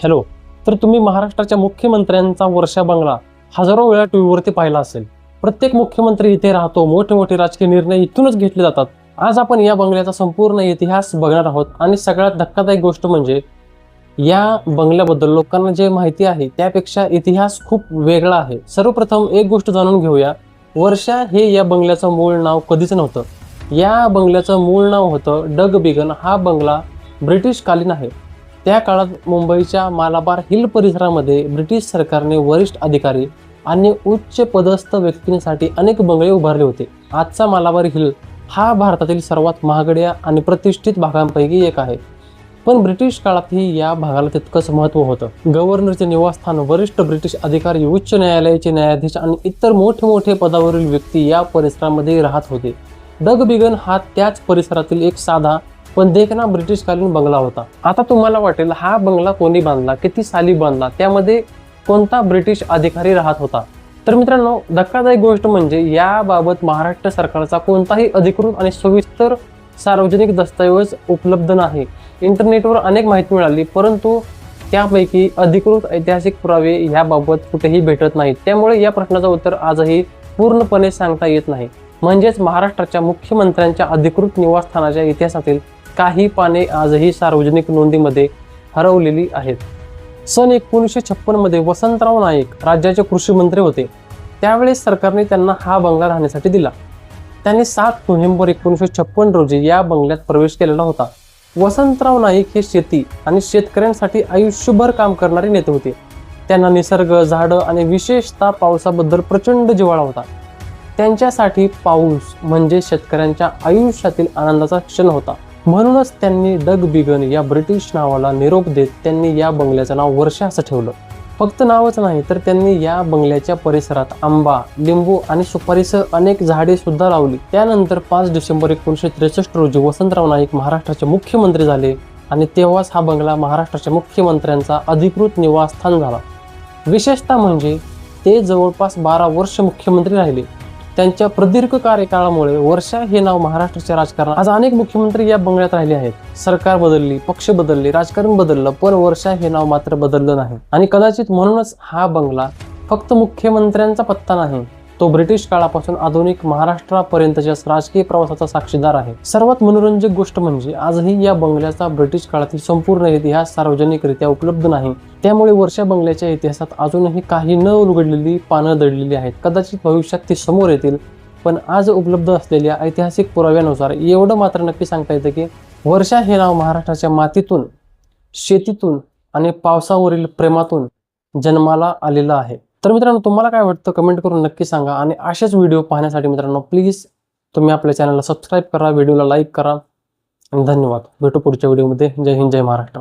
Hello. तर तुम्ही महाराष्ट्राच्या मुख्यमंत्र्यांचा वर्षा बंगला हजारो वेळा टीव्हीवरती पाहिला असेल. प्रत्येक मुख्यमंत्री इथे राहतो, मोठे मोठे राजकीय निर्णय इथूनच घेतले जातात. आज आपण या बंगल्याचा संपूर्ण इतिहास बघणार आहोत आणि सगळ्यात धक्कादायक गोष्ट म्हणजे या बंगल्याबद्दल लोकांना जे माहिती आहे त्यापेक्षा इतिहास खूप वेगळा आहे. सर्वप्रथम एक गोष्ट जाणून घेऊया. वर्षा हे या बंगल्याचं मूळ नाव कधीच नव्हतं. या बंगल्याचं मूळ नाव होतं डग बिगन. हा बंगला ब्रिटिशकालीन आहे. त्या काळात मुंबईच्या मालाबार हिल परिसरामध्ये ब्रिटिश सरकारने वरिष्ठ अधिकारी आणि उच्च पदस्थ व्यक्तींसाठी अनेक बंगले उभारले होते. आजचा मालाबार हिल हा भारतातील सर्वात महागड्या आणि प्रतिष्ठित भागांपैकी एक आहे. पण ब्रिटिश काळातही या भागाला तितकंच महत्त्व होतं. गव्हर्नरचे निवासस्थान, वरिष्ठ ब्रिटिश अधिकारी, उच्च न्यायालयाचे न्यायाधीश आणि इतर मोठे व्यक्ती व्यक्ती या परिसरामध्ये राहत होते. डग बिगन हा त्याच परिसरातील एक साधा पण देखणा ब्रिटिशकालीन बंगला होता. आता तुम्हाला वाटेल, हा बंगला कोणी बांधला, किती साली बांधला, त्यामध्ये कोणता ब्रिटिश अधिकारी राहत होता? तर मित्रांनो, धक्कादायक गोष्ट म्हणजे याबाबत महाराष्ट्र सरकारचा कोणताही अधिकृत आणि सविस्तर सार्वजनिक दस्तऐवज उपलब्ध नाही. इंटरनेटवर अनेक माहिती मिळाली, परंतु त्यापैकी अधिकृत ऐतिहासिक पुरावे याबाबत कुठेही भेटत नाहीत. त्यामुळे या प्रश्नाचं उत्तर आजही पूर्णपणे सांगता येत नाही. म्हणजेच महाराष्ट्राच्या मुख्यमंत्र्यांच्या अधिकृत निवासस्थानाच्या इतिहासातील काही पाने आजही सार्वजनिक नोंदीमध्ये हरवलेली आहेत. सन 1956 मध्ये वसंतराव नाईक राज्याचे कृषी मंत्री होते. त्यावेळेस सरकारने त्यांना हा बंगला राहण्यासाठी दिला. त्यांनी 7 नोव्हेंबर 1956 रोजी या बंगल्यात प्रवेश केलेला होता. वसंतराव नाईक हे शेती आणि शेतकऱ्यांसाठी आयुष्यभर काम करणारे नेते होते. त्यांना निसर्ग, झाडं आणि विशेषतः पावसाबद्दल प्रचंड जिव्हाळा होता. त्यांच्यासाठी पाऊस म्हणजे शेतकऱ्यांच्या आयुष्यातील आनंदाचा क्षण होता. म्हणूनच त्यांनी डग बिगन या ब्रिटिश नावाला निरोप देत त्यांनी या बंगल्याचं नाव वर्षा असं ठेवलं. फक्त नावच नाही, तर त्यांनी या बंगल्याच्या परिसरात आंबा, लिंबू आणि सुपारीसह अनेक झाडे सुद्धा लावली. त्यानंतर 5 डिसेंबर 1963 रोजी वसंतराव नाईक महाराष्ट्राचे मुख्यमंत्री झाले आणि तेव्हाच हा बंगला महाराष्ट्राच्या मुख्यमंत्र्यांचा अधिकृत निवासस्थान झाला. विशेषतः म्हणजे ते जवळपास 12 वर्ष मुख्यमंत्री राहिले. त्यांच्या प्रदीर्घ कार्यकाळामुळे वर्षा हे नाव महाराष्ट्राच्या राजकारणात आज अनेक मुख्यमंत्री या बंगल्यात राहिले आहेत. सरकार बदलली, पक्ष बदलले, राजकारण बदललं, पण वर्षा हे नाव मात्र बदललं नाही. आणि कदाचित म्हणूनच हा बंगला फक्त मुख्यमंत्र्यांचा पत्ता नाही, तो ब्रिटिश काळापासून आधुनिक महाराष्ट्रापर्यंतच्या राजकीय प्रवासाचा साक्षीदार आहे. सर्वात मनोरंजक गोष्ट म्हणजे आजही या बंगल्याचा ब्रिटिश काळातील संपूर्ण इतिहास सार्वजनिकरित्या उपलब्ध नाही. त्यामुळे वर्षा बंगल्याच्या इतिहासात अजूनही काही न उलगडलेली पानं दडलेली आहेत. कदाचित भविष्यात ती समोर येतील, पण आज उपलब्ध असलेल्या ऐतिहासिक पुराव्यानुसार एवढं मात्र नक्की सांगता येतं की वर्षा हे नाव महाराष्ट्राच्या मातीतून, शेतीतून आणि पावसावरील प्रेमातून जन्माला आलेलं आहे. तर मित्रांनो, तुम्हाला काय वाटतं कमेंट करून नक्की सांगा. आणि असेच व्हिडिओ पाहण्यासाठी मित्रांनो प्लीज तुम्ही आपल्या चॅनलला सबस्क्राईब करा, व्हिडिओला लाईक करा आणि धन्यवाद. भेटू पुढच्या व्हिडिओमध्ये. जय हिंद, जय महाराष्ट्र.